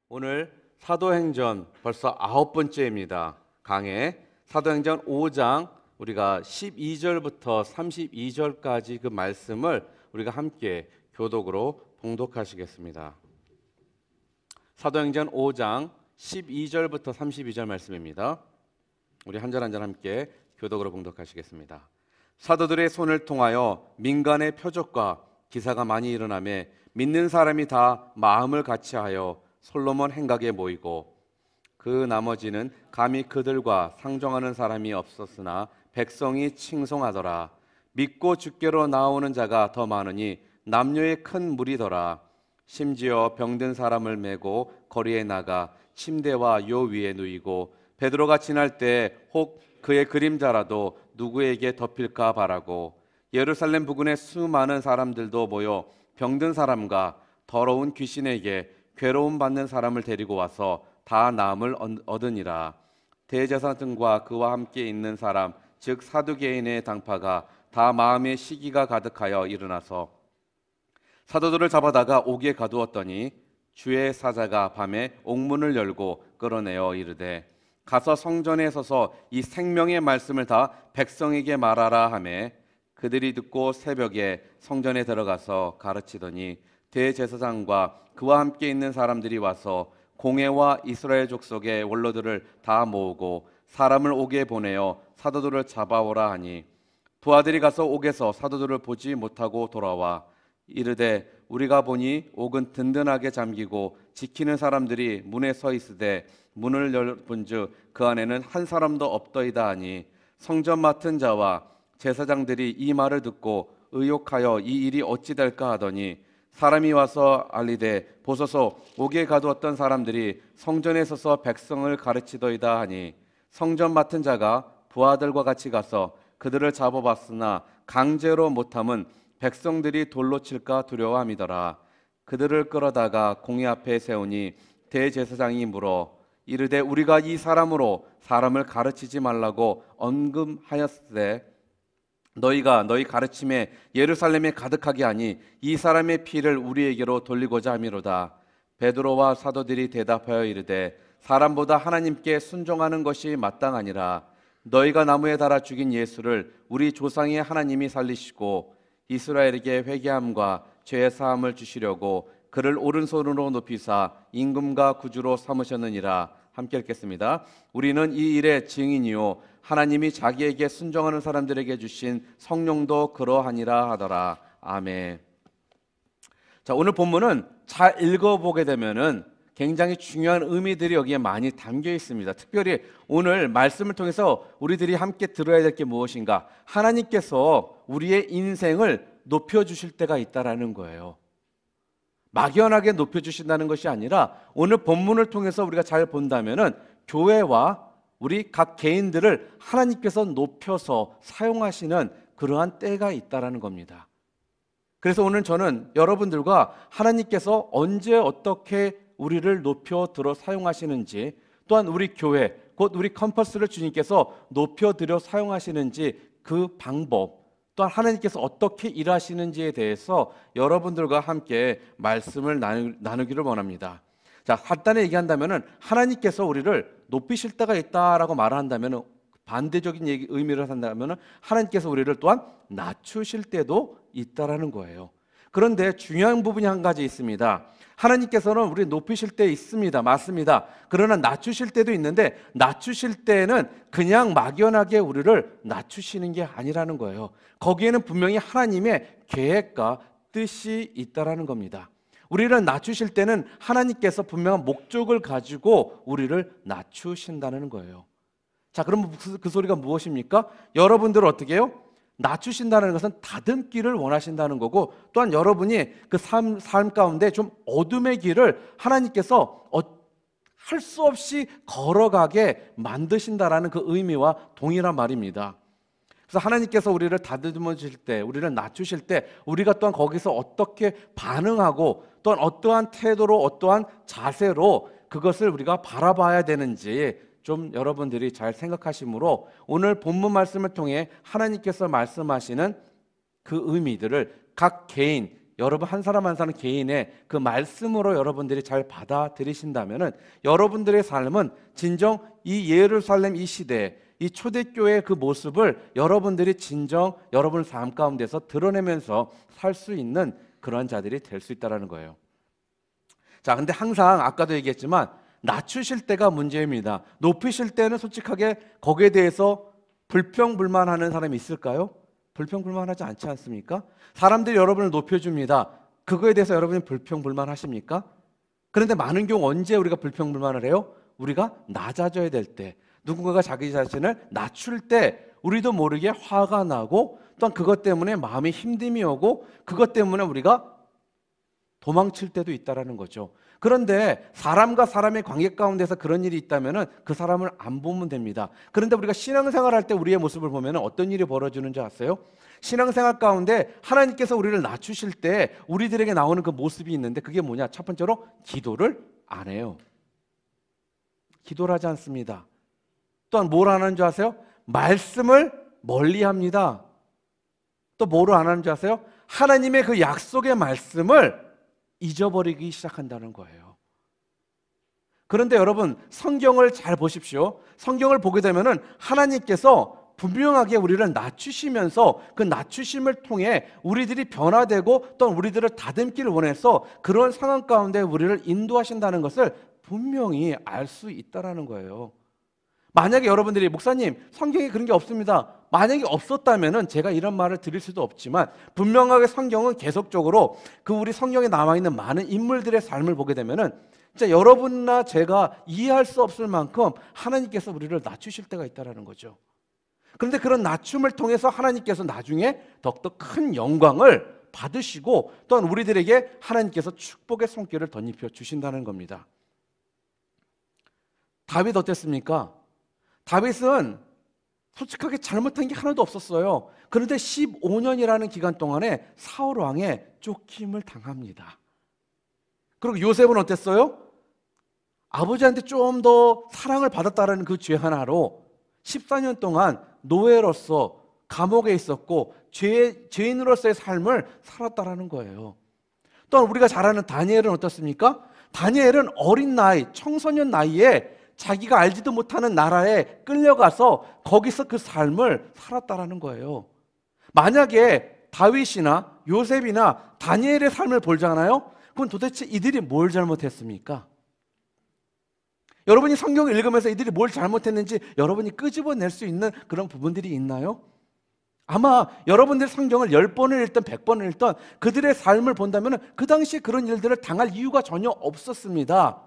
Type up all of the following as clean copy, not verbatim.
오늘 사도행전 벌써 9번째입니다. 강해 사도행전 5장 우리가 12절부터 32절까지 그 말씀을 우리가 함께 교독으로 봉독하시겠습니다. 사도행전 5장 12절부터 32절 말씀입니다. 우리 한 절 한 절 함께 교독으로 봉독하시겠습니다. 사도들의 손을 통하여 민간의 표적과 기사가 많이 일어나매 믿는 사람이 다 마음을 같이하여 솔로몬 행각에 모이고 그 나머지는 감히 그들과 상종하는 사람이 없었으나 백성이 칭송하더라. 믿고 주께로 나오는 자가 더 많으니 남녀의 큰 무리더라. 심지어 병든 사람을 메고 거리에 나가 침대와 요 위에 누이고 베드로가 지날 때 혹 그의 그림자라도 누구에게 덮일까 바라고 예루살렘 부근에 수많은 사람들도 모여 병든 사람과 더러운 귀신에게 괴로움 받는 사람을 데리고 와서 다 나음을 얻으니라. 대제사장과 그와 함께 있는 사람 즉 사두개인의 당파가 다 마음의 시기가 가득하여 일어나서 사도들을 잡아다가 옥에 가두었더니 주의 사자가 밤에 옥문을 열고 끌어내어 이르되 가서 성전에 서서 이 생명의 말씀을 다 백성에게 말하라 하매 그들이 듣고 새벽에 성전에 들어가서 가르치더니 대제사장과 그와 함께 있는 사람들이 와서 공회와 이스라엘 족속의 원로들을 다 모으고 사람을 옥에 보내어 사도들을 잡아오라 하니 부하들이 가서 옥에서 사도들을 보지 못하고 돌아와 이르되 우리가 보니 옥은 든든하게 잠기고 지키는 사람들이 문에 서 있으되 문을 열본즉 그 안에는 한 사람도 없더이다 하니 성전 맡은 자와 제사장들이 이 말을 듣고 의혹하여 이 일이 어찌 될까 하더니 사람이 와서 알리되 보소서 옥에 가두었던 사람들이 성전에 서서 백성을 가르치더이다 하니 성전 맡은 자가 부하들과 같이 가서 그들을 잡아봤으나 강제로 못함은 백성들이 돌로 칠까 두려워함이더라. 그들을 끌어다가 공회 앞에 세우니 대제사장이 물어 이르되 우리가 이 사람으로 사람을 가르치지 말라고 언금하였으되 너희가 너희 가르침에 예루살렘에 가득하게 하니 이 사람의 피를 우리에게로 돌리고자 함이로다. 베드로와 사도들이 대답하여 이르되 사람보다 하나님께 순종하는 것이 마땅하니라. 너희가 나무에 달아 죽인 예수를 우리 조상의 하나님이 살리시고 이스라엘에게 회개함과 죄 사함을 주시려고 그를 오른손으로 높이사 임금과 구주로 삼으셨느니라. 함께 읽겠습니다. 우리는 이 일의 증인이요 하나님이 자기에게 순종하는 사람들에게 주신 성령도 그러하니라 하더라. 아멘. 자, 오늘 본문은 잘 읽어보게 되면은 굉장히 중요한 의미들이 여기에 많이 담겨 있습니다. 특별히 오늘 말씀을 통해서 우리들이 함께 들어야 될 게 무엇인가? 하나님께서 우리의 인생을 높여주실 때가 있다라는 거예요. 막연하게 높여주신다는 것이 아니라 오늘 본문을 통해서 우리가 잘 본다면은 교회와 우리 각 개인들을 하나님께서 높여서 사용하시는 그러한 때가 있다라는 겁니다. 그래서 오늘 저는 여러분들과 하나님께서 언제 어떻게 우리를 높여 들어 사용하시는지 또한 우리 교회 곧 우리 캠퍼스를 주님께서 높여 들여 사용하시는지 그 방법 또한 하나님께서 어떻게 일하시는지에 대해서 여러분들과 함께 말씀을 나누기를 원합니다. 자, 간단히 얘기한다면은 하나님께서 우리를 높이실 때가 있다라고 말을 한다면은 반대적인 의미를 한다면은 하나님께서 우리를 또한 낮추실 때도 있다라는 거예요. 그런데 중요한 부분이 한 가지 있습니다. 하나님께서는 우리 높이실 때 있습니다. 맞습니다. 그러나 낮추실 때도 있는데 낮추실 때는 그냥 막연하게 우리를 낮추시는 게 아니라는 거예요. 거기에는 분명히 하나님의 계획과 뜻이 있다라는 겁니다. 우리를 낮추실 때는 하나님께서 분명한 목적을 가지고 우리를 낮추신다는 거예요. 자, 그럼 그 소리가 무엇입니까? 여러분들을 어떻게 해요? 낮추신다는 것은 다듬기를 원하신다는 거고 또한 여러분이 그 삶 가운데 좀 어둠의 길을 하나님께서 할 수 없이 걸어가게 만드신다라는 그 의미와 동일한 말입니다. 그래서 하나님께서 우리를 다듬어 주실 때, 우리를 낮추실 때 우리가 또한 거기서 어떻게 반응하고 또한 어떠한 태도로 어떠한 자세로 그것을 우리가 바라봐야 되는지 좀 여러분들이 잘 생각하시므로 오늘 본문 말씀을 통해 하나님께서 말씀하시는 그 의미들을 각 개인, 여러분 한 사람 한 사람 개인의 그 말씀으로 여러분들이 잘 받아들이신다면은 여러분들의 삶은 진정 이 예루살렘 이 시대 이 초대교회의 그 모습을 여러분들이 진정 여러분 삶 가운데서 드러내면서 살 수 있는 그런 자들이 될 수 있다는 거예요. 자, 근데 항상 아까도 얘기했지만 낮추실 때가 문제입니다. 높이실 때는 솔직하게 거기에 대해서 불평불만하는 사람이 있을까요? 불평불만하지 않지 않습니까? 사람들이 여러분을 높여줍니다. 그거에 대해서 여러분이 불평불만하십니까? 그런데 많은 경우 언제 우리가 불평불만을 해요? 우리가 낮아져야 될 때, 누군가가 자기 자신을 낮출 때 우리도 모르게 화가 나고 또한 그것 때문에 마음이 힘듦이 오고 그것 때문에 우리가 도망칠 때도 있다라는 거죠. 그런데 사람과 사람의 관계 가운데서 그런 일이 있다면 그 사람을 안 보면 됩니다. 그런데 우리가 신앙생활할 때 우리의 모습을 보면 어떤 일이 벌어지는지 아세요? 신앙생활 가운데 하나님께서 우리를 낮추실 때 우리들에게 나오는 그 모습이 있는데 그게 뭐냐? 첫 번째로 기도를 안 해요. 기도를 하지 않습니다. 또한 뭘 안 하는 줄 아세요? 말씀을 멀리합니다. 또 뭐를 안 하는 줄 아세요? 하나님의 그 약속의 말씀을 잊어버리기 시작한다는 거예요. 그런데 여러분 성경을 잘 보십시오. 성경을 보게 되면은 하나님께서 분명하게 우리를 낮추시면서 그 낮추심을 통해 우리들이 변화되고 또 우리들을 다듬기를 원해서 그런 상황 가운데 우리를 인도하신다는 것을 분명히 알 수 있다라는 거예요. 만약에 여러분들이 목사님 성경에 그런 게 없습니다. 만약에 없었다면은 제가 이런 말을 드릴 수도 없지만 분명하게 성경은 계속적으로 그 우리 성경에 남아있는 많은 인물들의 삶을 보게 되면은 진짜 여러분이나 제가 이해할 수 없을 만큼 하나님께서 우리를 낮추실 때가 있다라는 거죠. 그런데 그런 낮춤을 통해서 하나님께서 나중에 더욱더 큰 영광을 받으시고 또한 우리들에게 하나님께서 축복의 손길을 덧입혀 주신다는 겁니다. 다윗 어땠습니까? 다윗은 솔직하게 잘못한 게 하나도 없었어요. 그런데 15년이라는 기간 동안에 사울 왕에 쫓김을 당합니다. 그리고 요셉은 어땠어요? 아버지한테 좀 더 사랑을 받았다는 그 죄 하나로 14년 동안 노예로서 감옥에 있었고 죄인으로서의 삶을 살았다라는 거예요. 또한 우리가 잘 아는 다니엘은 어떻습니까? 다니엘은 어린 나이, 청소년 나이에 자기가 알지도 못하는 나라에 끌려가서 거기서 그 삶을 살았다라는 거예요. 만약에 다윗이나 요셉이나 다니엘의 삶을 보잖아요. 그럼 도대체 이들이 뭘 잘못했습니까? 여러분이 성경을 읽으면서 이들이 뭘 잘못했는지 여러분이 끄집어낼 수 있는 그런 부분들이 있나요? 아마 여러분들 성경을 10번을 읽든 100번을 읽든 그들의 삶을 본다면 그 당시에 그런 일들을 당할 이유가 전혀 없었습니다.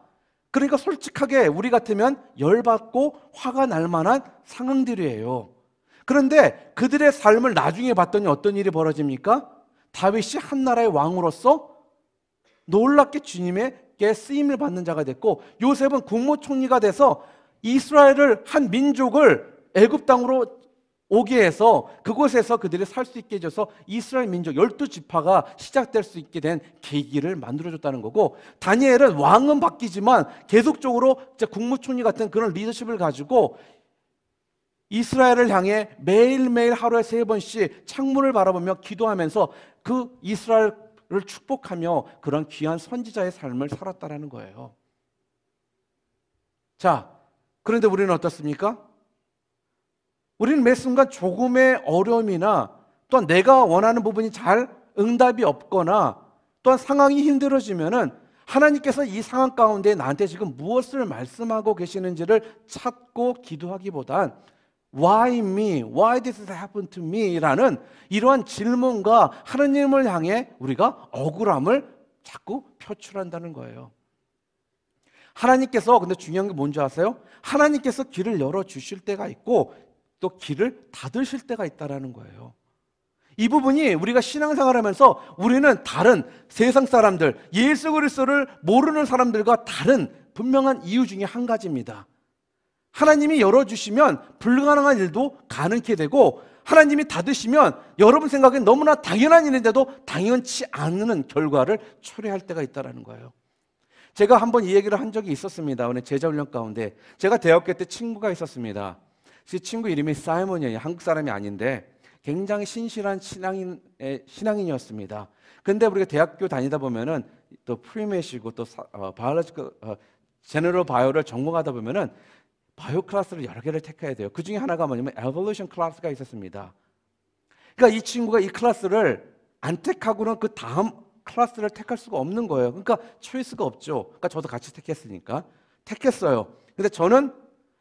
그러니까 솔직하게 우리 같으면 열받고 화가 날 만한 상황들이에요. 그런데 그들의 삶을 나중에 봤더니 어떤 일이 벌어집니까? 다윗이 한 나라의 왕으로서 놀랍게 주님에게 쓰임을 받는 자가 됐고 요셉은 국무총리가 돼서 이스라엘을 한 민족을 애굽 땅으로 오게 해서 그곳에서 그들이 살 수 있게 해줘서 이스라엘 민족 12지파가 시작될 수 있게 된 계기를 만들어줬다는 거고 다니엘은 왕은 바뀌지만 계속적으로 국무총리 같은 그런 리더십을 가지고 이스라엘을 향해 매일매일 하루에 3번씩 창문을 바라보며 기도하면서 그 이스라엘을 축복하며 그런 귀한 선지자의 삶을 살았다는 거예요. 자, 그런데 우리는 어떻습니까? 우리는 매 순간 조금의 어려움이나 또한 내가 원하는 부분이 잘 응답이 없거나 또한 상황이 힘들어지면은 하나님께서 이 상황 가운데 나한테 지금 무엇을 말씀하고 계시는지를 찾고 기도하기보단 Why me? Why did this happen to me? 라는 이러한 질문과 하나님을 향해 우리가 억울함을 자꾸 표출한다는 거예요. 하나님께서 근데 중요한 게 뭔지 아세요? 하나님께서 길을 열어주실 때가 있고 또 길을 닫으실 때가 있다는 거예요. 이 부분이 우리가 신앙생활하면서 우리는 다른 세상 사람들, 예수 그리스도를 모르는 사람들과 다른 분명한 이유 중에 한 가지입니다. 하나님이 열어주시면 불가능한 일도 가능케 되고 하나님이 닫으시면 여러분 생각엔 너무나 당연한 일인데도 당연치 않은 결과를 초래할 때가 있다는 거예요. 제가 한번 이 얘기를 한 적이 있었습니다. 오늘 제자훈련 가운데 제가 대학교 때 친구가 있었습니다. 그 친구 이름이 사이먼이에요. 한국 사람이 아닌데 굉장히 신실한 신앙인이었습니다. 근데 우리가 대학교 다니다 보면은 또 프리메시고 또 바이올로지컬 제너럴 바이오를 전공하다 보면은 바이오 클래스를 여러 개를 택해야 돼요. 그 중에 하나가 뭐냐면 에볼루션 클래스가 있었습니다. 그러니까 이 친구가 이 클래스를 안 택하고는 그 다음 클래스를 택할 수가 없는 거예요. 그러니까 초이스가 없죠. 그러니까 저도 같이 택했으니까 택했어요. 근데 저는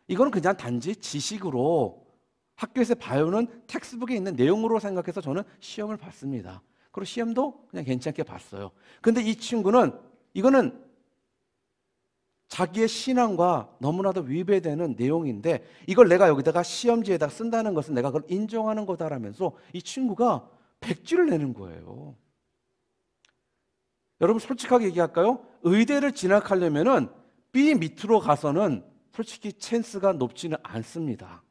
이거는 그냥 단지 지식으로 학교에서 바이오는 텍스트북에 있는 내용으로 생각해서 저는 시험을 봤습니다. 그리고 시험도 그냥 괜찮게 봤어요. 근데 이 친구는 이거는 자기의 신앙과 너무나도 위배되는 내용인데 이걸 내가 여기다가 시험지에다 쓴다는 것은 내가 그걸 인정하는 거다라면서 이 친구가 100지를 내는 거예요. 여러분 솔직하게 얘기할까요? 의대를 진학하려면은 B 밑으로 가서는 솔직히 찬스가 높지는 않습니다.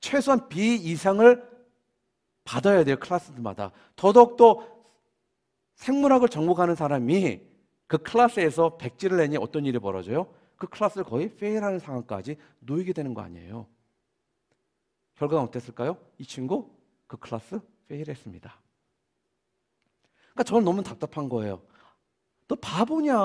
최소한 B 이상을 받아야 돼요. 클래스마다. 더더욱더 생물학을 전공하는 사람이 그 클래스에서 100지를 내니 어떤 일이 벌어져요? 그 클래스를 거의 페일하는 상황까지 놓이게 되는 거 아니에요. 결과가 어땠을까요? 이 친구 그 클래스 페일했습니다. 그러니까 저는 너무 답답한 거예요. 너 바보냐?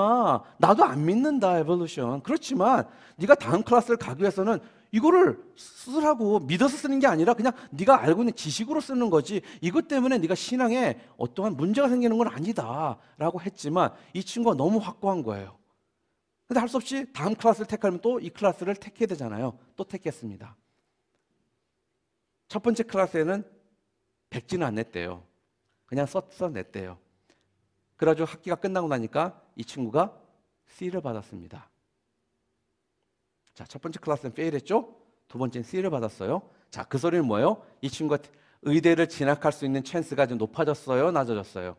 나도 안 믿는다 에볼루션. 그렇지만 네가 다음 클래스를 가기 위해서는 이거를 쓰라고 믿어서 쓰는 게 아니라 그냥 네가 알고 있는 지식으로 쓰는 거지 이것 때문에 네가 신앙에 어떠한 문제가 생기는 건 아니다 라고 했지만 이 친구가 너무 확고한 거예요. 근데 할 수 없이 다음 클래스를 택하면 또 이 클래스를 택해야 되잖아요. 또 택했습니다. 첫 번째 클래스에는 100지는 안 냈대요. 그냥 써서 냈대요. 그래가지고 학기가 끝나고 나니까 이 친구가 C를 받았습니다. 자, 첫 번째 클래스는 페일했죠? 두 번째는 C를 받았어요. 자, 그 소리는 뭐예요? 이 친구가 의대를 진학할 수 있는 찬스가 좀 높아졌어요? 낮아졌어요?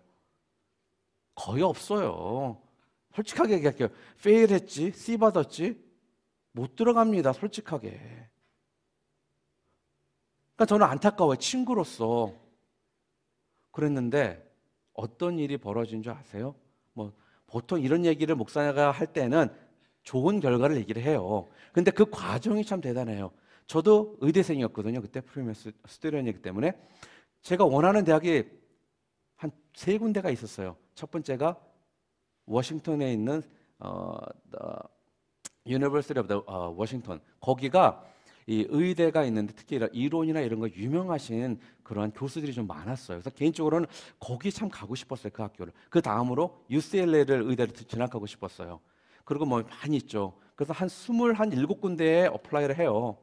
거의 없어요. 솔직하게 얘기할게요. 페일했지? C 받았지? 못 들어갑니다. 솔직하게. 그러니까 저는 안타까워요. 친구로서. 그랬는데 어떤 일이 벌어진 줄 아세요? 뭐 보통 이런 얘기를 목사가 할 때는 좋은 결과를 얘기를 해요. 근데 그 과정이 참 대단해요. 저도 의대생이었거든요. 그때 프리미엄 스튜던이기 때문에 제가 원하는 대학이 한 3군데가 있었어요. 첫 번째가 워싱턴에 있는 University of Washington. 거기가 이 의대가 있는데 특히 이론이나 이런 거 유명하신 그러한 교수들이 좀 많았어요. 그래서 개인적으로는 거기 참 가고 싶었어요. 그 학교를. 그 다음으로 UCLA를 의대를 진학하고 싶었어요. 그리고 뭐 많이 있죠. 그래서 한 27군데에 어플라이를 해요.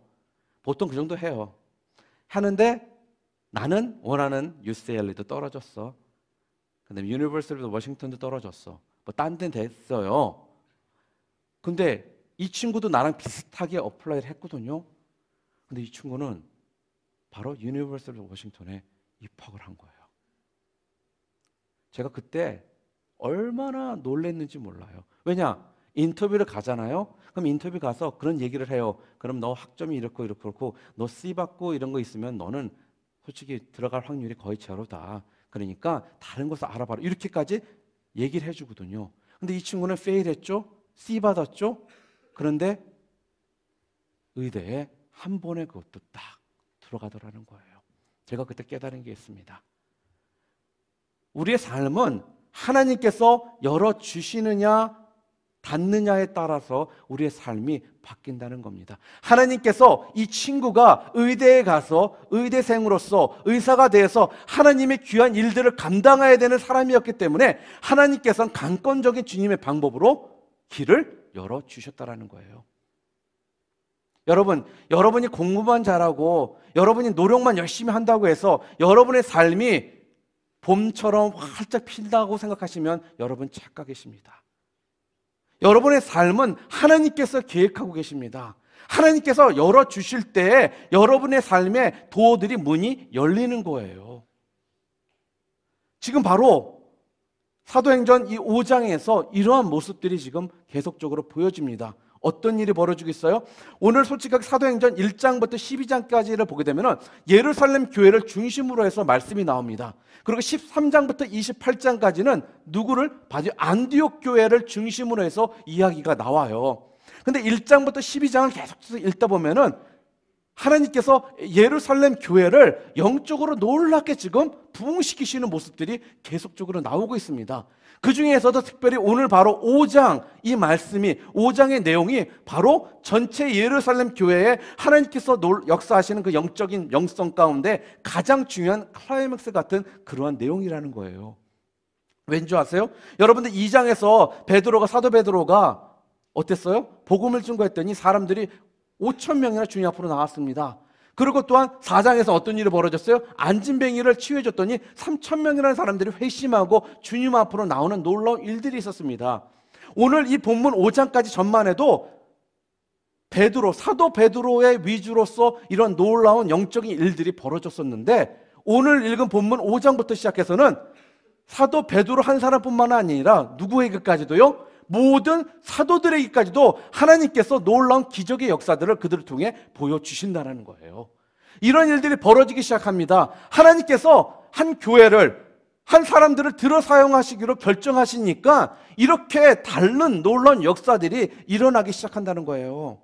보통 그 정도 해요. 하는데 나는 원하는 UCLA도 떨어졌어. 그다음에 University of Washington도 떨어졌어. 뭐 딴 데는 됐어요. 근데 이 친구도 나랑 비슷하게 어플라이를 했거든요. 근데 이 친구는 바로 유니버시티 오브 워싱턴에 입학을 한 거예요. 제가 그때 얼마나 놀랬는지 몰라요. 왜냐? 인터뷰를 가잖아요. 그럼 인터뷰 가서 그런 얘기를 해요. 그럼 너 학점이 이렇고 그렇고 너 C 받고 이런 거 있으면 너는 솔직히 들어갈 확률이 거의 제로다. 그러니까 다른 곳을 알아봐라. 이렇게까지 얘기를 해주거든요. 근데 이 친구는 페일했죠. C 받았죠. 그런데 의대에 한 번에 그것도 딱 들어가더라는 거예요. 제가 그때 깨달은 게 있습니다. 우리의 삶은 하나님께서 열어주시느냐 닫느냐에 따라서 우리의 삶이 바뀐다는 겁니다. 하나님께서 이 친구가 의대에 가서 의대생으로서 의사가 돼서 하나님의 귀한 일들을 감당해야 되는 사람이었기 때문에 하나님께서는 강권적인 주님의 방법으로 길을 열어주셨다는 거예요. 여러분이 공부만 잘하고 여러분이 노력만 열심히 한다고 해서 여러분의 삶이 봄처럼 활짝 핀다고 생각하시면 여러분 착각이십니다. 여러분의 삶은 하나님께서 계획하고 계십니다. 하나님께서 열어주실 때 여러분의 삶에 도어들이 문이 열리는 거예요. 지금 바로 사도행전 이 5장에서 이러한 모습들이 지금 계속적으로 보여집니다. 어떤 일이 벌어지고 있어요? 오늘 솔직하게 사도행전 1장부터 12장까지를 보게 되면 예루살렘 교회를 중심으로 해서 말씀이 나옵니다. 그리고 13장부터 28장까지는 누구를 봐도 안디옥 교회를 중심으로 해서 이야기가 나와요. 근데 1장부터 12장을 계속해서 읽다 보면은 하나님께서 예루살렘 교회를 영적으로 놀랍게 지금 부흥시키시는 모습들이 계속적으로 나오고 있습니다. 그 중에서도 특별히 오늘 바로 5장, 이 말씀이 5장의 내용이 바로 전체 예루살렘 교회에 하나님께서 역사하시는 그 영적인 영성 가운데 가장 중요한 클라이맥스 같은 그러한 내용이라는 거예요. 왠지 아세요? 여러분들 2장에서 사도 베드로가 어땠어요? 복음을 증거했더니 사람들이 5,000명이나 주님 앞으로 나왔습니다. 그리고 또한 4장에서 어떤 일이 벌어졌어요? 안진뱅이를 치유해줬더니 3,000명이라는 사람들이 회심하고 주님 앞으로 나오는 놀라운 일들이 있었습니다. 오늘 이 본문 5장까지 전만 해도 사도 베드로의 위주로서 이런 놀라운 영적인 일들이 벌어졌었는데, 오늘 읽은 본문 5장부터 시작해서는 사도 베드로 한 사람뿐만 아니라 누구에게까지도요? 모든 사도들에게까지도 하나님께서 놀라운 기적의 역사들을 그들을 통해 보여주신다는 거예요. 이런 일들이 벌어지기 시작합니다. 하나님께서 한 교회를, 한 사람들을 들어 사용하시기로 결정하시니까 이렇게 다른 놀라운 역사들이 일어나기 시작한다는 거예요.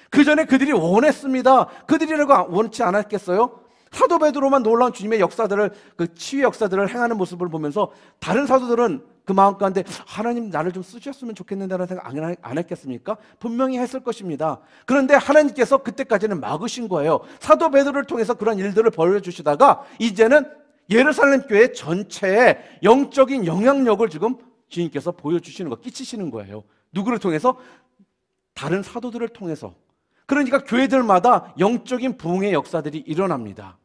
그 전에 그들이 원했습니다. 그들이라고 원치 않았겠어요? 사도 베드로만 놀라운 주님의 역사들을, 그 치유 역사들을 행하는 모습을 보면서 다른 사도들은 그 마음 가운데 하나님 나를 좀 쓰셨으면 좋겠는데라는 생각 안 했겠습니까? 분명히 했을 것입니다. 그런데 하나님께서 그때까지는 막으신 거예요. 사도 베드로를 통해서 그런 일들을 벌여주시다가 이제는 예루살렘 교회 전체에 영적인 영향력을 지금 주님께서 보여주시는 거, 끼치시는 거예요. 누구를 통해서? 다른 사도들을 통해서. 그러니까 교회들마다 영적인 부흥의 역사들이 일어납니다.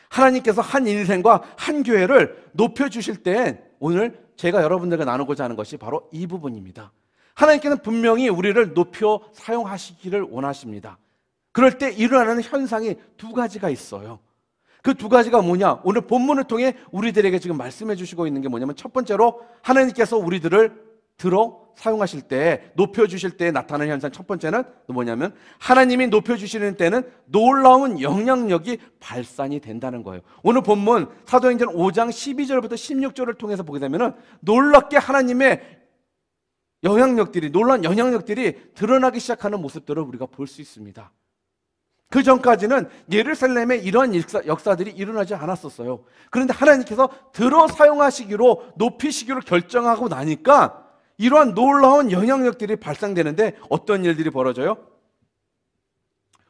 하나님께서 한 인생과 한 교회를 높여주실 때 오늘 제가 여러분들과 나누고자 하는 것이 바로 이 부분입니다. 하나님께서는 분명히 우리를 높여 사용하시기를 원하십니다. 그럴 때 일어나는 현상이 두 가지가 있어요. 그 두 가지가 뭐냐? 오늘 본문을 통해 우리들에게 지금 말씀해 주시고 있는 게 뭐냐면, 첫 번째로 하나님께서 우리들을 들어 사용하실 때, 높여주실 때 나타나는 현상, 첫 번째는 뭐냐면 하나님이 높여주시는 때는 놀라운 영향력이 발산이 된다는 거예요. 오늘 본문 사도행전 5장 12절부터 16절을 통해서 보게 되면 놀랍게 하나님의 영향력들이, 놀라운 영향력들이 드러나기 시작하는 모습들을 우리가 볼 수 있습니다. 그 전까지는 예루살렘에 이러한 역사들이 일어나지 않았었어요. 그런데 하나님께서 들어 사용하시기로, 높이시기로 결정하고 나니까 이러한 놀라운 영향력들이 발생되는데 어떤 일들이 벌어져요?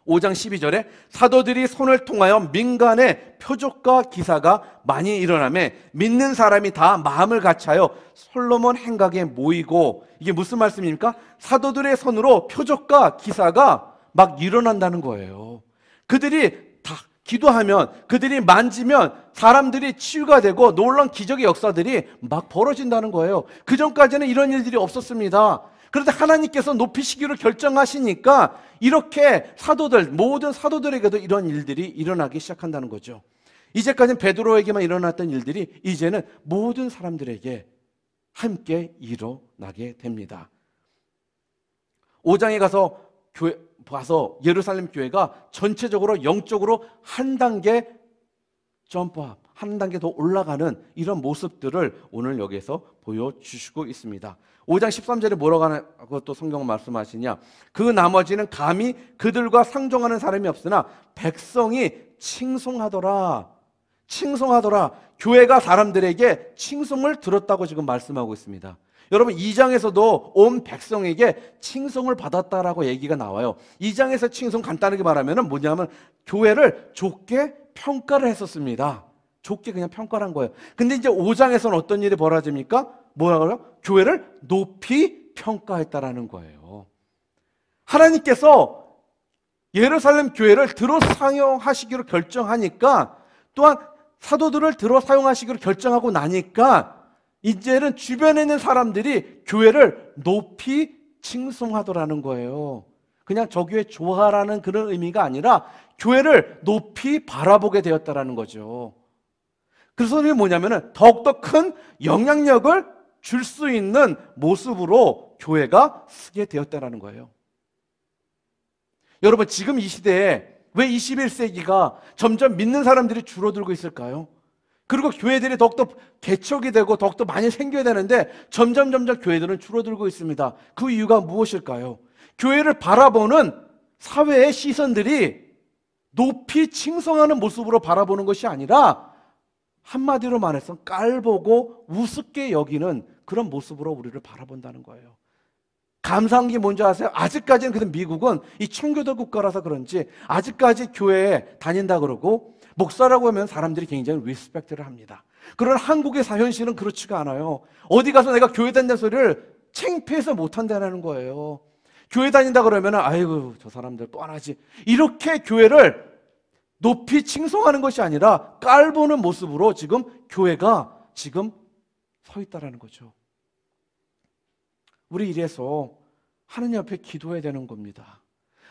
5장 12절에 사도들이 손을 통하여 민간의 표적과 기사가 많이 일어나며 믿는 사람이 다 마음을 같이하여 솔로몬 행각에 모이고, 이게 무슨 말씀입니까? 사도들의 손으로 표적과 기사가 막 일어난다는 거예요. 그들이 다 기도하면, 그들이 만지면 사람들이 치유가 되고 놀라운 기적의 역사들이 막 벌어진다는 거예요. 그 전까지는 이런 일들이 없었습니다. 그런데 하나님께서 높이시기로 결정하시니까 이렇게 모든 사도들에게도 이런 일들이 일어나기 시작한다는 거죠. 이제까지는 베드로에게만 일어났던 일들이 이제는 모든 사람들에게 함께 일어나게 됩니다. 5장에 가서 예루살렘 교회가 전체적으로 영적으로 한 단계 점프업, 한 단계 더 올라가는 이런 모습들을 오늘 여기에서 보여주시고 있습니다. 5장 13절에 뭐라고 하고 또 성경 말씀하시냐? 그 나머지는 감히 그들과 상종하는 사람이 없으나 백성이 칭송하더라. 교회가 사람들에게 칭송을 들었다고 지금 말씀하고 있습니다. 여러분, 2장에서도 온 백성에게 칭송을 받았다라고 얘기가 나와요. 2장에서 칭송 간단하게 말하면 뭐냐면 교회를 좋게 평가를 했었습니다. 좋게 그냥 평가를 한 거예요. 근데 이제 5장에서는 어떤 일이 벌어집니까? 뭐라고요? 교회를 높이 평가했다라는 거예요. 하나님께서 예루살렘 교회를 들어 사용하시기로 결정하니까, 또한 사도들을 들어 사용하시기로 결정하고 나니까 이제는 주변에 있는 사람들이 교회를 높이 칭송하더라는 거예요. 그냥 저 교회 좋아라는 그런 의미가 아니라 교회를 높이 바라보게 되었다라는 거죠. 그래서 이게 뭐냐면은 더욱더 큰 영향력을 줄 수 있는 모습으로 교회가 쓰게 되었다라는 거예요. 여러분, 지금 이 시대에 왜 21세기가 점점 믿는 사람들이 줄어들고 있을까요? 그리고 교회들이 더욱더 개척이 되고 더욱더 많이 생겨야 되는데 점점 교회들은 줄어들고 있습니다. 그 이유가 무엇일까요? 교회를 바라보는 사회의 시선들이 높이 칭송하는 모습으로 바라보는 것이 아니라 한마디로 말해서 깔보고 우습게 여기는 그런 모습으로 우리를 바라본다는 거예요. 감사한 게 뭔지 아세요? 아직까지는 그래도 미국은 이 청교도 국가라서 그런지 아직까지 교회에 다닌다 그러고 목사라고 하면 사람들이 굉장히 리스펙트를 합니다. 그러나 한국의 현실은 그렇지가 않아요. 어디 가서 내가 교회 다닌다는 소리를 창피해서 못한다는 거예요. 교회 다닌다 그러면 아이고 저 사람들 뻔하지, 이렇게 교회를 높이 칭송하는 것이 아니라 깔보는 모습으로 지금 교회가 지금 서 있다라는 거죠. 우리 이래서 하나님 앞에 기도해야 되는 겁니다.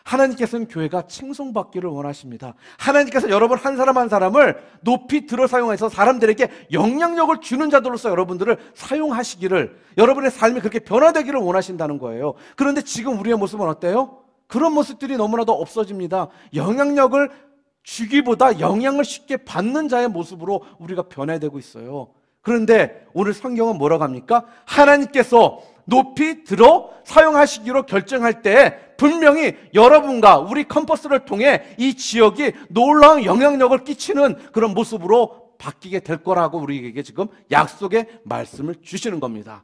하나님께서는 교회가 칭송받기를 원하십니다. 하나님께서 여러분 한 사람 한 사람을 높이 들어 사용해서 사람들에게 영향력을 주는 자들로서 여러분들을 사용하시기를, 여러분의 삶이 그렇게 변화되기를 원하신다는 거예요. 그런데 지금 우리의 모습은 어때요? 그런 모습들이 너무나도 없어집니다. 영향력을 주기보다 영향을 쉽게 받는 자의 모습으로 우리가 변화되고 있어요. 그런데 오늘 성경은 뭐라고 합니까? 하나님께서 높이 들어 사용하시기로 결정할 때 분명히 여러분과 우리 캠퍼스를 통해 이 지역이 놀라운 영향력을 끼치는 그런 모습으로 바뀌게 될 거라고 우리에게 지금 약속의 말씀을 주시는 겁니다.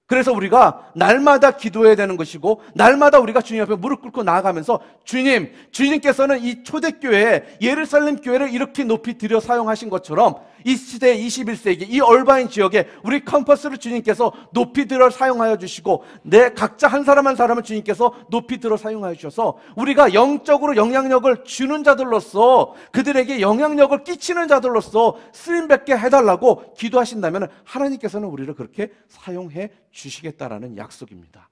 그래서 우리가 날마다 기도해야 되는 것이고, 날마다 우리가 주님 앞에 무릎 꿇고 나아가면서 주님께서는 이 초대교회 예루살렘 교회를 이렇게 높이 들여 사용하신 것처럼 이 시대 21세기 이 얼바인 지역에 우리 캠퍼스를 주님께서 높이 들어 사용하여 주시고, 내 각자 한 사람 한 사람을 주님께서 높이 들어 사용하여 주셔서 우리가 영적으로 영향력을 주는 자들로서, 그들에게 영향력을 끼치는 자들로서 쓰임받게 해달라고 기도하신다면 하나님께서는 우리를 그렇게 사용해 주시겠다라는 약속입니다.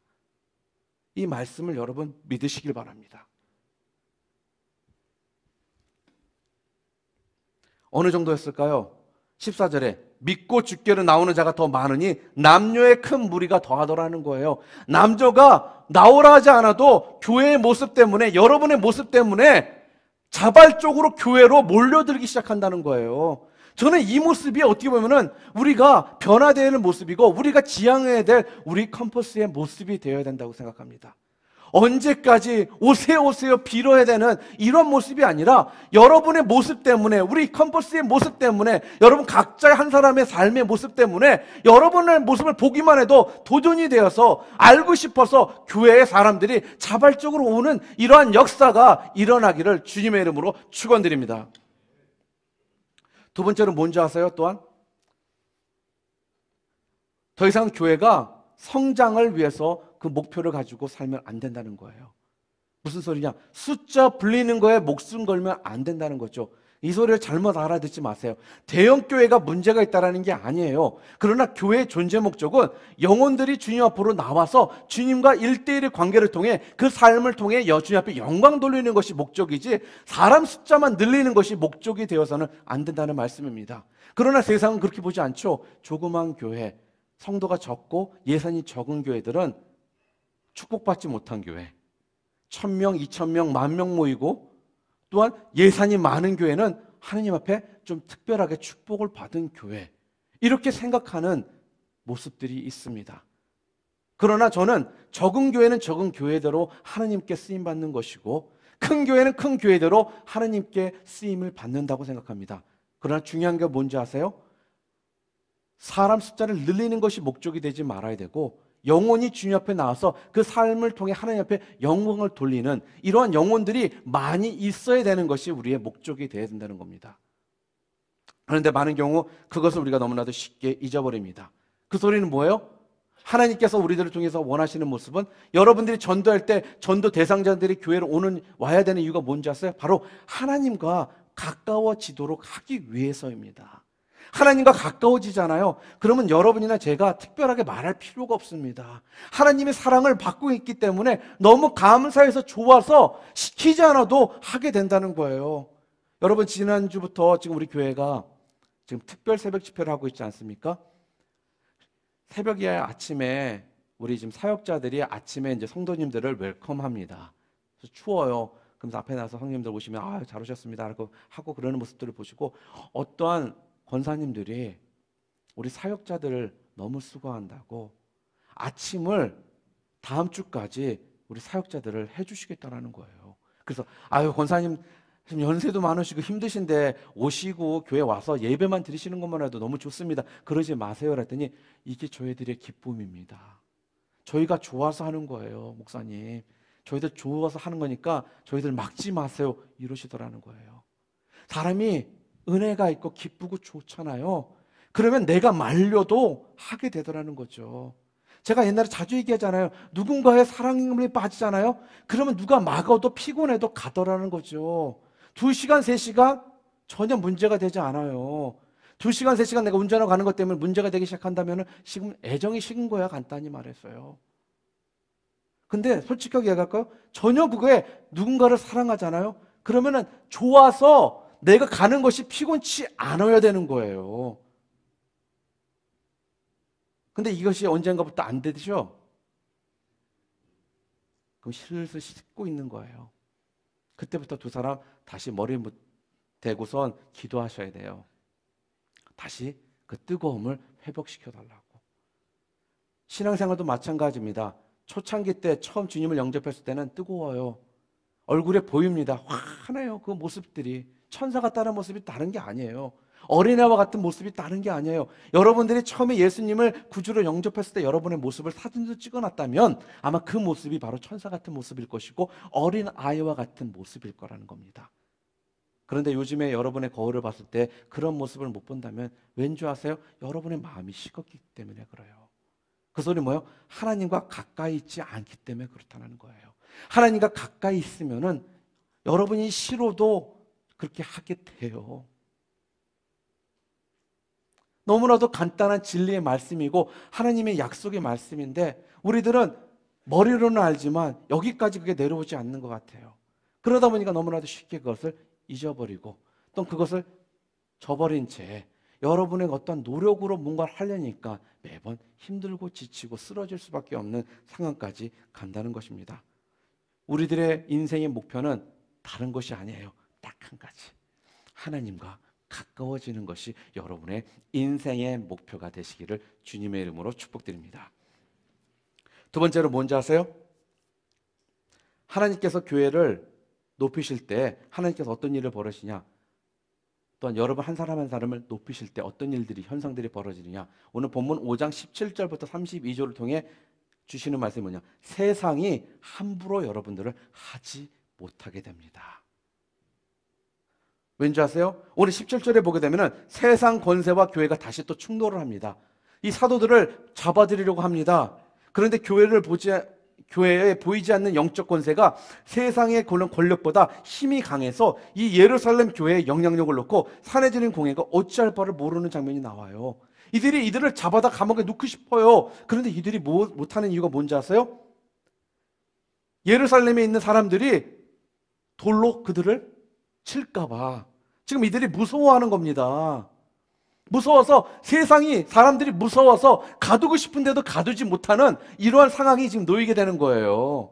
이 말씀을 여러분 믿으시길 바랍니다. 어느 정도였을까요? 14절에 믿고 주께로 나오는 자가 더 많으니 남녀의 큰 무리가 더하더라는 거예요. 남녀가 나오라 하지 않아도 교회의 모습 때문에, 여러분의 모습 때문에 자발적으로 교회로 몰려들기 시작한다는 거예요. 저는 이 모습이 어떻게 보면은 우리가 변화되는 모습이고 우리가 지향해야 될 우리 캠퍼스의 모습이 되어야 된다고 생각합니다. 언제까지 오세요 오세요 빌어야 되는 이런 모습이 아니라 여러분의 모습 때문에, 우리 캠퍼스의 모습 때문에, 여러분 각자 한 사람의 삶의 모습 때문에 여러분의 모습을 보기만 해도 도전이 되어서 알고 싶어서 교회의 사람들이 자발적으로 오는 이러한 역사가 일어나기를 주님의 이름으로 축원드립니다. 두 번째로 뭔지 아세요? 또한 더 이상 교회가 성장을 위해서 그 목표를 가지고 살면 안 된다는 거예요. 무슨 소리냐? 숫자 불리는 거에 목숨 걸면 안 된다는 거죠. 이 소리를 잘못 알아듣지 마세요. 대형 교회가 문제가 있다는 게 아니에요. 그러나 교회의 존재 목적은 영혼들이 주님 앞으로 나와서 주님과 1대1의 관계를 통해 그 삶을 통해 주님 앞에 영광 돌리는 것이 목적이지, 사람 숫자만 늘리는 것이 목적이 되어서는 안 된다는 말씀입니다. 그러나 세상은 그렇게 보지 않죠. 조그만 교회, 성도가 적고 예산이 적은 교회들은 축복받지 못한 교회, 1000명, 2000명, 10,000명 모이고 또한 예산이 많은 교회는 하나님 앞에 좀 특별하게 축복을 받은 교회, 이렇게 생각하는 모습들이 있습니다. 그러나 저는 적은 교회는 적은 교회대로 하나님께 쓰임받는 것이고 큰 교회는 큰 교회대로 하나님께 쓰임을 받는다고 생각합니다. 그러나 중요한 게 뭔지 아세요? 사람 숫자를 늘리는 것이 목적이 되지 말아야 되고 영혼이 주님 앞에 나와서 그 삶을 통해 하나님 앞에 영광을 돌리는 이러한 영혼들이 많이 있어야 되는 것이 우리의 목적이 되어야 된다는 겁니다. 그런데 많은 경우 그것을 우리가 너무나도 쉽게 잊어버립니다. 그 소리는 뭐예요? 하나님께서 우리들을 통해서 원하시는 모습은, 여러분들이 전도할 때 전도 대상자들이 교회로 와야 되는 이유가 뭔지 아세요? 바로 하나님과 가까워지도록 하기 위해서입니다. 하나님과 가까워지잖아요. 그러면 여러분이나 제가 특별하게 말할 필요가 없습니다. 하나님의 사랑을 받고 있기 때문에 너무 감사해서 좋아서 시키지 않아도 하게 된다는 거예요. 여러분, 지난주부터 지금 우리 교회가 지금 특별 새벽 집회를 하고 있지 않습니까? 새벽에 아침에 우리 지금 사역자들이 아침에 이제 성도님들을 웰컴합니다. 그래서 추워요. 그래서 앞에 나서 성도님들 오시면 잘 오셨습니다 하고 그러는 모습들을 보시고, 어떠한 권사님들이 우리 사역자들을 너무 수고한다고 아침을 다음 주까지 우리 사역자들을 해주시겠다라는 거예요. 그래서 아유 권사님 지금 연세도 많으시고 힘드신데 오시고 교회 와서 예배만 드리시는 것만 해도 너무 좋습니다. 그러지 마세요. 그랬더니 이게 저희들의 기쁨입니다. 저희가 좋아서 하는 거예요. 목사님. 저희들 좋아서 하는 거니까 저희들 막지 마세요. 이러시더라는 거예요. 사람이 은혜가 있고 기쁘고 좋잖아요. 그러면 내가 말려도 하게 되더라는 거죠. 제가 옛날에 자주 얘기하잖아요. 누군가의 사랑에 빠지잖아요. 그러면 누가 막아도 피곤해도 가더라는 거죠. 2시간, 3시간 전혀 문제가 되지 않아요. 2시간, 3시간 내가 운전하고 가는 것 때문에 문제가 되기 시작한다면 지금 애정이 식은 거야. 간단히 말했어요. 근데 솔직하게 얘기할까요? 전혀 그거에 누군가를 사랑하잖아요. 그러면은 좋아서 내가 가는 것이 피곤치 않아야 되는 거예요. 근데 이것이 언젠가부터 안 되죠? 그럼 슬슬 씻고 있는 거예요. 그때부터 두 사람 다시 머리 대고선 기도하셔야 돼요. 다시 그 뜨거움을 회복시켜 달라고. 신앙생활도 마찬가지입니다. 초창기 때 처음 주님을 영접했을 때는 뜨거워요. 얼굴에 보입니다. 환해요. 그 모습들이. 천사가 따른 모습이 다른 게 아니에요. 어린애와 같은 모습이 다른 게 아니에요. 여러분들이 처음에 예수님을 구주로 영접했을 때 여러분의 모습을 사진도 찍어놨다면 아마 그 모습이 바로 천사 같은 모습일 것이고 어린 아이와 같은 모습일 거라는 겁니다. 그런데 요즘에 여러분의 거울을 봤을 때 그런 모습을 못 본다면 왠지 아세요? 여러분의 마음이 식었기 때문에 그래요. 그 소리 뭐예요? 하나님과 가까이 있지 않기 때문에 그렇다는 거예요. 하나님과 가까이 있으면은 여러분이 싫어도 그렇게 하게 돼요. 너무나도 간단한 진리의 말씀이고 하나님의 약속의 말씀인데 우리들은 머리로는 알지만 여기까지 그게 내려오지 않는 것 같아요. 그러다 보니까 너무나도 쉽게 그것을 잊어버리고 또 그것을 저버린 채 여러분의 어떤 노력으로 뭔가를 하려니까 매번 힘들고 지치고 쓰러질 수밖에 없는 상황까지 간다는 것입니다. 우리들의 인생의 목표는 다른 것이 아니에요. 딱 한 가지. 하나님과 가까워지는 것이 여러분의 인생의 목표가 되시기를 주님의 이름으로 축복드립니다. 두 번째로 뭔지 아세요? 하나님께서 교회를 높이실 때 하나님께서 어떤 일을 벌이시냐? 또한 여러분 한 사람 한 사람을 높이실 때 어떤 일들이 현상들이 벌어지느냐? 오늘 본문 5장 17절부터 32절을 통해 주시는 말씀이 뭐냐? 세상이 함부로 여러분들을 하지 못하게 됩니다. 왠지 아세요? 오늘 17절에 보게 되면 세상 권세와 교회가 다시 또 충돌을 합니다. 이 사도들을 잡아들이려고 합니다. 그런데 교회에 보이지 않는 영적 권세가 세상의 권력보다 힘이 강해서 이 예루살렘 교회에 영향력을 놓고 산헤드린 공회가 어찌할 바를 모르는 장면이 나와요. 이들을 잡아다 감옥에 넣고 싶어요. 그런데 이들이 못하는 이유가 뭔지 아세요? 예루살렘에 있는 사람들이 돌로 그들을 칠까봐 지금 이들이 무서워하는 겁니다. 무서워서 사람들이 무서워서 가두고 싶은데도 가두지 못하는 이러한 상황이 지금 놓이게 되는 거예요.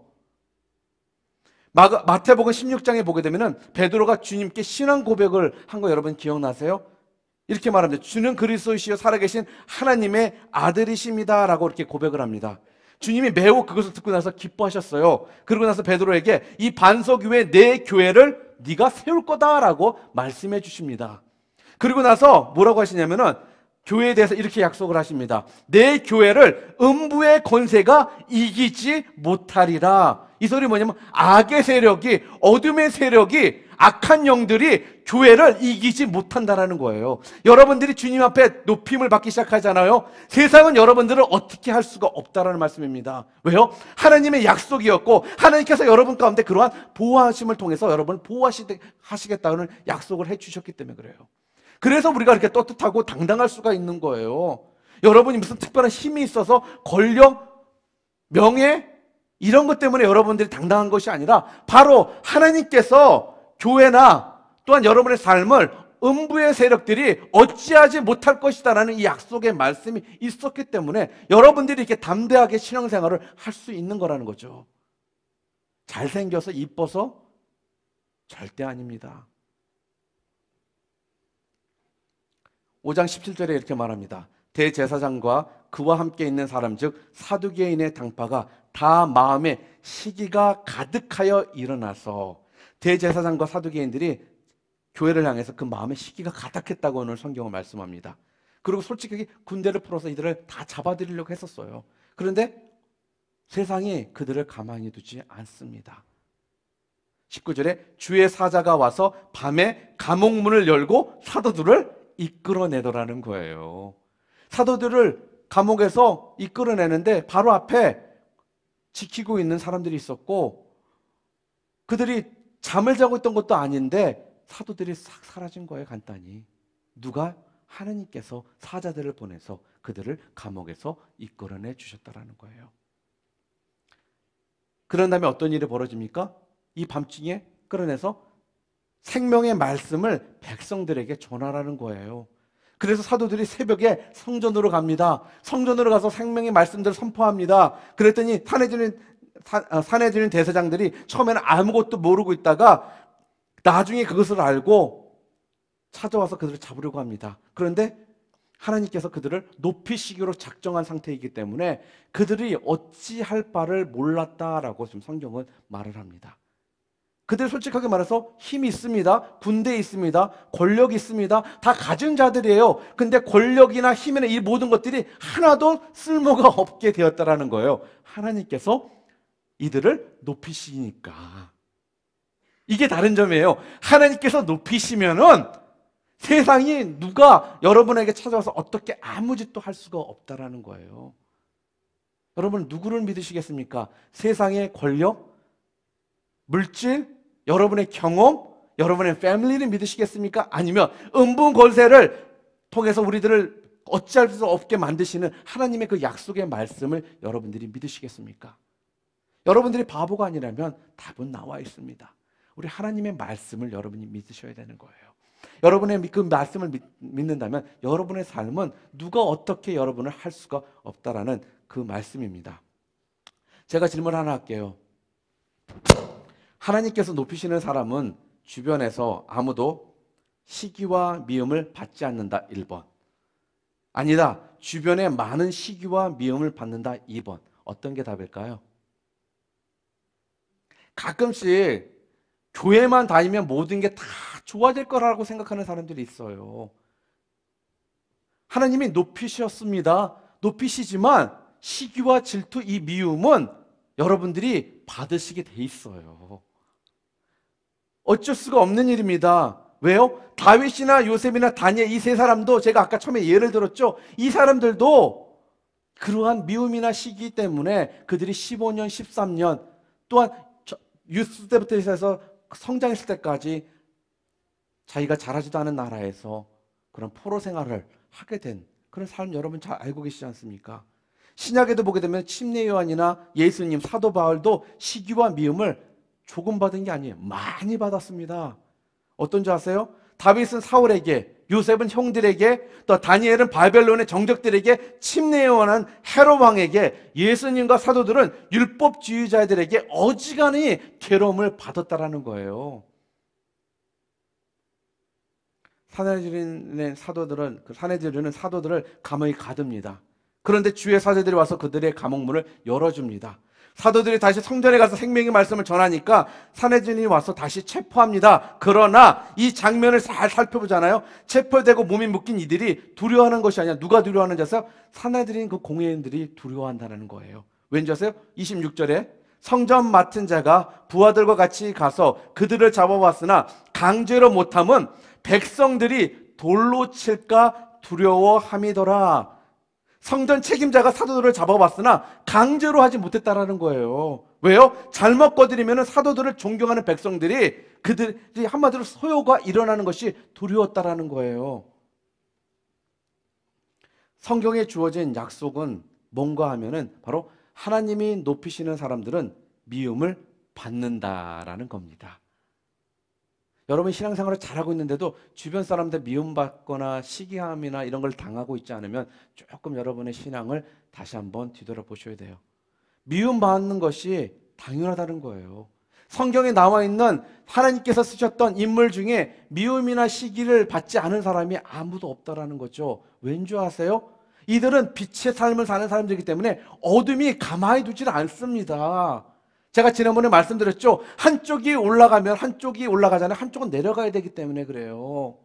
마태복음 16장에 보게 되면은 베드로가 주님께 신앙 고백을 한 거 여러분 기억나세요? 이렇게 말합니다. 주는 그리스도이시여 살아계신 하나님의 아들이십니다라고 이렇게 고백을 합니다. 주님이 매우 그것을 듣고 나서 기뻐하셨어요. 그러고 나서 베드로에게 이 반석 위에 내 교회를 네가 세울 거다라고 말씀해 주십니다. 그리고 나서 뭐라고 하시냐면은 교회에 대해서 이렇게 약속을 하십니다. 내 교회를 음부의 권세가 이기지 못하리라. 이 소리 뭐냐면 악의 세력이, 어둠의 세력이, 악한 영들이 교회를 이기지 못한다라는 거예요. 여러분들이 주님 앞에 높임을 받기 시작하잖아요. 세상은 여러분들을 어떻게 할 수가 없다라는 말씀입니다. 왜요? 하나님의 약속이었고 하나님께서 여러분 가운데 그러한 보호하심을 통해서 여러분을 보호하시겠다는 약속을 해주셨기 때문에 그래요. 그래서 우리가 이렇게 떳떳하고 당당할 수가 있는 거예요. 여러분이 무슨 특별한 힘이 있어서 권력, 명예 이런 것 때문에 여러분들이 당당한 것이 아니라 바로 하나님께서 교회나 또한 여러분의 삶을 음부의 세력들이 어찌하지 못할 것이다라는 이 약속의 말씀이 있었기 때문에 여러분들이 이렇게 담대하게 신앙생활을 할 수 있는 거라는 거죠. 잘생겨서 이뻐서 절대 아닙니다. 5장 17절에 이렇게 말합니다. 대제사장과 그와 함께 있는 사람 즉 사두개인의 당파가 다 마음에 시기가 가득하여 일어나서 대제사장과 사두개인들이 교회를 향해서 그 마음의 시기가 가득했다고 오늘 성경은 말씀합니다. 그리고 솔직히 군대를 풀어서 이들을 다 잡아들이려고 했었어요. 그런데 세상이 그들을 가만히 두지 않습니다. 19절에 주의 사자가 와서 밤에 감옥문을 열고 사도들을 이끌어내더라는 거예요. 사도들을 감옥에서 이끌어내는데 바로 앞에 지키고 있는 사람들이 있었고, 그들이 잠을 자고 있던 것도 아닌데 사도들이 싹 사라진 거예요. 간단히. 누가? 하느님께서 사자들을 보내서 그들을 감옥에서 이끌어내 주셨다라는 거예요. 그런 다음에 어떤 일이 벌어집니까? 이 밤중에 끌어내서 생명의 말씀을 백성들에게 전하라는 거예요. 그래서 사도들이 새벽에 성전으로 갑니다. 성전으로 가서 생명의 말씀들을 선포합니다. 그랬더니 산헤드린 대제사장들이 처음에는 아무것도 모르고 있다가 나중에 그것을 알고 찾아와서 그들을 잡으려고 합니다. 그런데 하나님께서 그들을 높이시기로 작정한 상태이기 때문에 그들이 어찌할 바를 몰랐다라고 지금 성경은 말을 합니다. 그들 솔직하게 말해서 힘이 있습니다. 군대에 있습니다. 권력이 있습니다. 다 가진 자들이에요. 근데 권력이나 힘이나 이 모든 것들이 하나도 쓸모가 없게 되었다라는 거예요. 하나님께서 이들을 높이시니까. 이게 다른 점이에요. 하나님께서 높이시면은 세상이 누가 여러분에게 찾아와서 어떻게 아무 짓도 할 수가 없다라는 거예요. 여러분 누구를 믿으시겠습니까? 세상의 권력, 물질, 여러분의 경험, 여러분의 패밀리를 믿으시겠습니까? 아니면 음부걸세를 통해서 우리들을 어찌할 수 없게 만드시는 하나님의 그 약속의 말씀을 여러분들이 믿으시겠습니까? 여러분들이 바보가 아니라면 답은 나와 있습니다. 우리 하나님의 말씀을 여러분이 믿으셔야 되는 거예요. 여러분의 그 말씀을 믿는다면 여러분의 삶은 누가 어떻게 여러분을 할 수가 없다라는 그 말씀입니다. 제가 질문 하나 할게요. 하나님께서 높이시는 사람은 주변에서 아무도 시기와 미움을 받지 않는다. 1번. 아니다. 주변에 많은 시기와 미움을 받는다. 2번. 어떤 게 답일까요? 가끔씩 교회만 다니면 모든 게 다 좋아질 거라고 생각하는 사람들이 있어요. 하나님이 높이셨습니다. 높이시지만 시기와 질투, 이 미움은 여러분들이 받으시게 돼 있어요. 어쩔 수가 없는 일입니다. 왜요? 다윗이나 요셉이나 다니엘 이 세 사람도 제가 아까 처음에 예를 들었죠. 이 사람들도 그러한 미움이나 시기 때문에 그들이 15년, 13년 또한 유스 때부터 해서 성장했을 때까지 자기가 잘하지도 않은 나라에서 그런 포로 생활을 하게 된 그런 삶 여러분 잘 알고 계시지 않습니까? 신약에도 보게 되면 침례 요한이나 예수님, 사도 바울도 시기와 미움을 조금 받은 게 아니에요. 많이 받았습니다. 어떤 줄 아세요? 다윗은 사울에게, 요셉은 형들에게, 또 다니엘은 바벨론의 정적들에게, 침례 요한은 헤롯 왕에게, 예수님과 사도들은 율법주의자들에게 어지간히 괴로움을 받았다라는 거예요. 산헤드린의 사도들을 감옥에 가둡니다. 그런데 주의 사제들이 와서 그들의 감옥문을 열어줍니다. 사도들이 다시 성전에 가서 생명의 말씀을 전하니까 산헤드린이 와서 다시 체포합니다. 그러나 이 장면을 잘 살펴보잖아요. 체포되고 몸이 묶인 이들이 두려워하는 것이 아니라 누가 두려워하는지 아세요? 산헤드린 그 공회인들이 두려워한다는 거예요. 왠지 아세요? 26절에 성전 맡은 자가 부하들과 같이 가서 그들을 잡아왔으나 강제로 못함은 백성들이 돌로 칠까 두려워함이더라. 성전 책임자가 사도들을 잡아왔으나 강제로 하지 못했다라는 거예요. 왜요? 잘못 거드리면 사도들을 존경하는 백성들이 그들이 한마디로 소요가 일어나는 것이 두려웠다라는 거예요. 성경에 주어진 약속은 뭔가 하면은 바로 하나님이 높이시는 사람들은 미움을 받는다라는 겁니다. 여러분 신앙생활을 잘하고 있는데도 주변 사람들 미움받거나 시기함이나 이런 걸 당하고 있지 않으면 조금 여러분의 신앙을 다시 한번 뒤돌아보셔야 돼요. 미움받는 것이 당연하다는 거예요. 성경에 나와 있는 하나님께서 쓰셨던 인물 중에 미움이나 시기를 받지 않은 사람이 아무도 없다라는 거죠. 왠지 아세요? 이들은 빛의 삶을 사는 사람들이기 때문에 어둠이 가만히 두질 않습니다. 제가 지난번에 말씀드렸죠. 한쪽이 올라가잖아요. 한쪽은 내려가야 되기 때문에 그래요.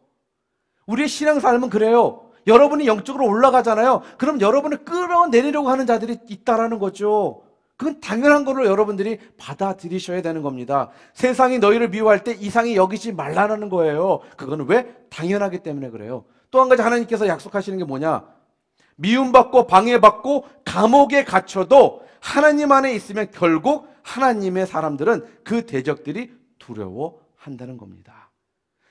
우리의 신앙삶은 그래요. 여러분이 영적으로 올라가잖아요. 그럼 여러분을 끌어내리려고 하는 자들이 있다라는 거죠. 그건 당연한 걸로 여러분들이 받아들이셔야 되는 겁니다. 세상이 너희를 미워할 때 이상히 여기지 말라는 거예요. 그거는 왜? 당연하기 때문에 그래요. 또 한 가지 하나님께서 약속하시는 게 뭐냐? 미움받고 방해받고 감옥에 갇혀도 하나님 안에 있으면 결국 하나님의 사람들은 그 대적들이 두려워한다는 겁니다.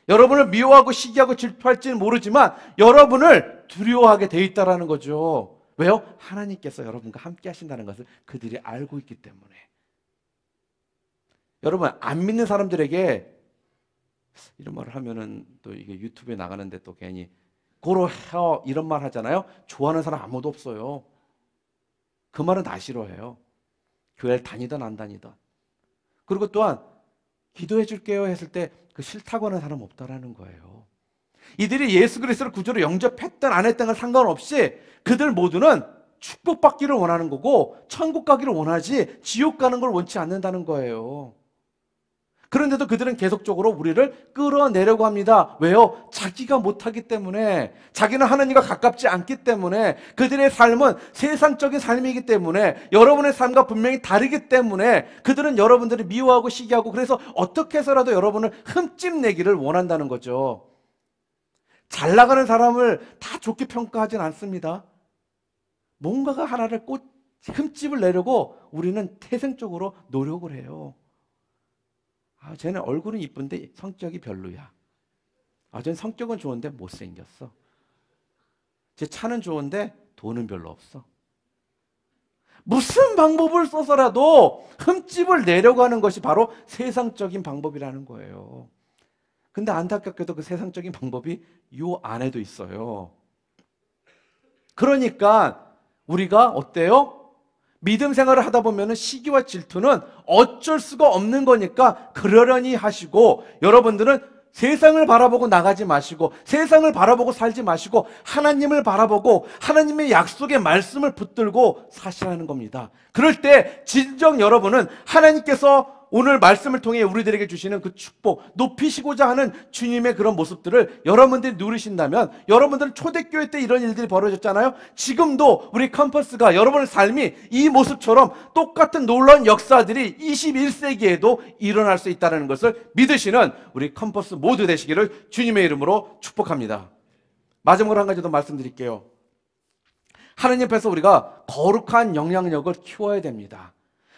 여러분을 미워하고 시기하고 질투할지는 모르지만 여러분을 두려워하게 돼 있다는 거죠. 왜요? 하나님께서 여러분과 함께 하신다는 것을 그들이 알고 있기 때문에. 여러분, 안 믿는 사람들에게 이런 말을 하면은 또 이게 유튜브에 나가는데 또 괜히 고로 헤어 이런 말 하잖아요. 좋아하는 사람 아무도 없어요. 그 말은 다 싫어해요. 교회를 다니든 안 다니든. 그리고 또한 기도해 줄게요 했을 때 그 싫다고 하는 사람 없다라는 거예요. 이들이 예수 그리스도를 구주로 영접했든 안 했든 상관없이 그들 모두는 축복받기를 원하는 거고 천국 가기를 원하지 지옥 가는 걸 원치 않는다는 거예요. 그런데도 그들은 계속적으로 우리를 끌어내려고 합니다. 왜요? 자기가 못하기 때문에, 자기는 하나님과 가깝지 않기 때문에, 그들의 삶은 세상적인 삶이기 때문에, 여러분의 삶과 분명히 다르기 때문에 그들은 여러분들을 미워하고 시기하고 그래서 어떻게 해서라도 여러분을 흠집내기를 원한다는 거죠. 잘 나가는 사람을 다 좋게 평가하진 않습니다. 뭔가가 하나를 흠집을 내려고 우리는 태생적으로 노력을 해요. 쟤는 얼굴은 이쁜데 성격이 별로야. 쟤는 성격은 좋은데 못생겼어. 쟤 차는 좋은데 돈은 별로 없어. 무슨 방법을 써서라도 흠집을 내려고 하는 것이 바로 세상적인 방법이라는 거예요. 근데 안타깝게도 그 세상적인 방법이 요 안에도 있어요. 그러니까 우리가 어때요? 믿음 생활을 하다 보면 시기와 질투는 어쩔 수가 없는 거니까 그러려니 하시고, 여러분들은 세상을 바라보고 나가지 마시고 세상을 바라보고 살지 마시고 하나님을 바라보고 하나님의 약속의 말씀을 붙들고 사시라는 겁니다. 그럴 때 진정 여러분은 하나님께서 오늘 말씀을 통해 우리들에게 주시는 그 축복, 높이시고자 하는 주님의 그런 모습들을 여러분들이 누리신다면, 여러분들은 초대교회 때 이런 일들이 벌어졌잖아요. 지금도 우리 캠퍼스가 여러분의 삶이 이 모습처럼 똑같은 놀라운 역사들이 21세기에도 일어날 수 있다는 것을 믿으시는 우리 캠퍼스 모두 되시기를 주님의 이름으로 축복합니다. 마지막으로 한 가지 더 말씀드릴게요. 하나님 앞에서 우리가 거룩한 영향력을 키워야 됩니다.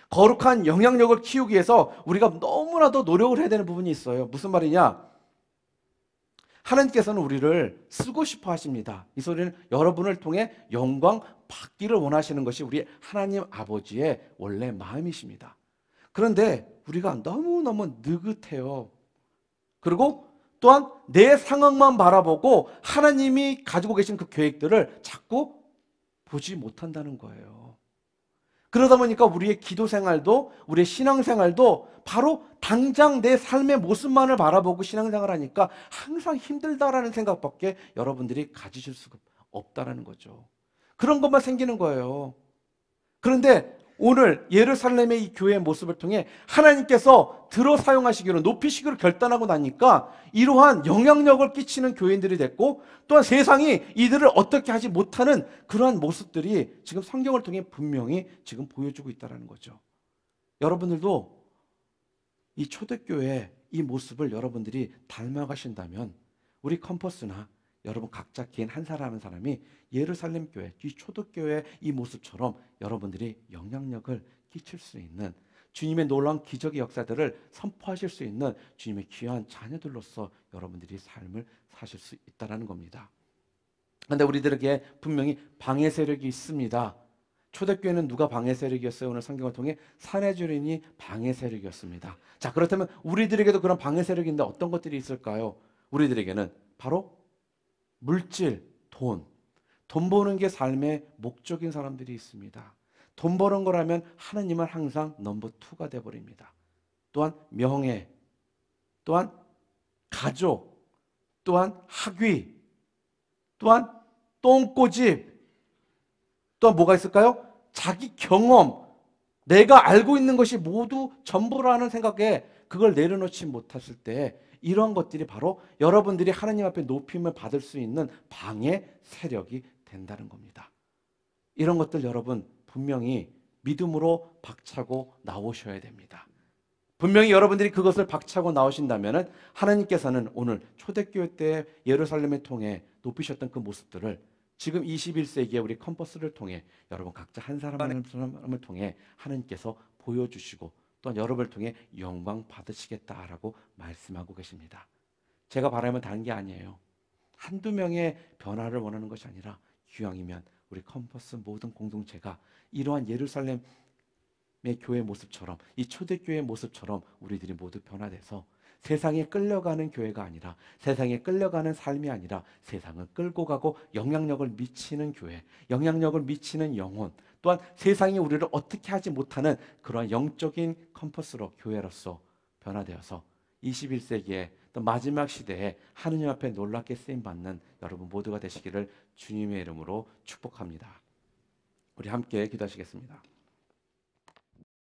거룩한 영향력을 키우기 위해서 우리가 너무나도 노력을 해야 되는 부분이 있어요. 무슨 말이냐? 하나님께서는 우리를 쓰고 싶어 하십니다. 이 소리는 여러분을 통해 영광 받기를 원하시는 것이 우리 하나님 아버지의 원래 마음이십니다. 그런데 우리가 너무너무 느긋해요. 그리고 또한 내 상황만 바라보고 하나님이 가지고 계신 그 계획들을 자꾸 보지 못한다는 거예요. 그러다 보니까 우리의 기도 생활도 우리의 신앙 생활도 바로 당장 내 삶의 모습만을 바라보고 신앙생활 하니까 항상 힘들다라는 생각밖에 여러분들이 가지실 수가 없다라는 거죠. 그런 것만 생기는 거예요. 그런데 오늘 예루살렘의 이 교회의 모습을 통해 하나님께서 들어 사용하시기로 높이시기로 결단하고 나니까 이러한 영향력을 끼치는 교인들이 됐고, 또한 세상이 이들을 어떻게 하지 못하는 그러한 모습들이 지금 성경을 통해 분명히 지금 보여주고 있다는 거죠. 여러분들도 이 초대교회의 이 모습을 여러분들이 닮아가신다면 우리 캠퍼스나 여러분 각자 개인 한 사람 한 사람이 예루살렘 교회, 이 초대교회의 이 모습처럼 여러분들이 영향력을 끼칠 수 있는, 주님의 놀라운 기적의 역사들을 선포하실 수 있는 주님의 귀한 자녀들로서 여러분들이 삶을 사실 수 있다는 겁니다. 그런데 우리들에게 분명히 방해 세력이 있습니다. 초대교회는 누가 방해 세력이었어요? 오늘 성경을 통해 산헤드린이 방해 세력이었습니다. 자, 그렇다면 우리들에게도 그런 방해 세력이 있는데 어떤 것들이 있을까요? 우리들에게는 바로 물질, 돈 버는 게 삶의 목적인 사람들이 있습니다. 돈 버는 거라면 하나님은 항상 넘버 2가 돼버립니다. 또한 명예, 또한 가족, 또한 학위, 또한 똥꼬집, 또한 뭐가 있을까요? 자기 경험, 내가 알고 있는 것이 모두 전부라는 생각에 그걸 내려놓지 못했을 때 이러한 것들이 바로 여러분들이 하나님 앞에 높임을 받을 수 있는 방해 세력이 된다는 겁니다. 이런 것들 여러분 분명히 믿음으로 박차고 나오셔야 됩니다. 분명히 여러분들이 그것을 박차고 나오신다면 하나님께서는 오늘 초대교회 때 예루살렘을 통해 높이셨던 그 모습들을 지금 21세기에 우리 컴퍼스를 통해 여러분 각자 한 사람을 통해 하나님께서 보여주시고 또한 여러분을 통해 영광 받으시겠다라고 말씀하고 계십니다. 제가 바라면 다른 게 아니에요. 한두 명의 변화를 원하는 것이 아니라 기왕이면 우리 컴퍼스 모든 공동체가 이러한 예루살렘의 교회 모습처럼 이 초대교회의 모습처럼 우리들이 모두 변화돼서 세상에 끌려가는 교회가 아니라 세상에 끌려가는 삶이 아니라 세상을 끌고 가고 영향력을 미치는 교회, 영향력을 미치는 영혼, 또한 세상이 우리를 어떻게 하지 못하는 그러한 영적인 컴퍼스로 교회로서 변화되어서 21세기에 또 마지막 시대에 하느님 앞에 놀랍게 쓰임받는 여러분 모두가 되시기를 주님의 이름으로 축복합니다. 우리 함께 기도하시겠습니다.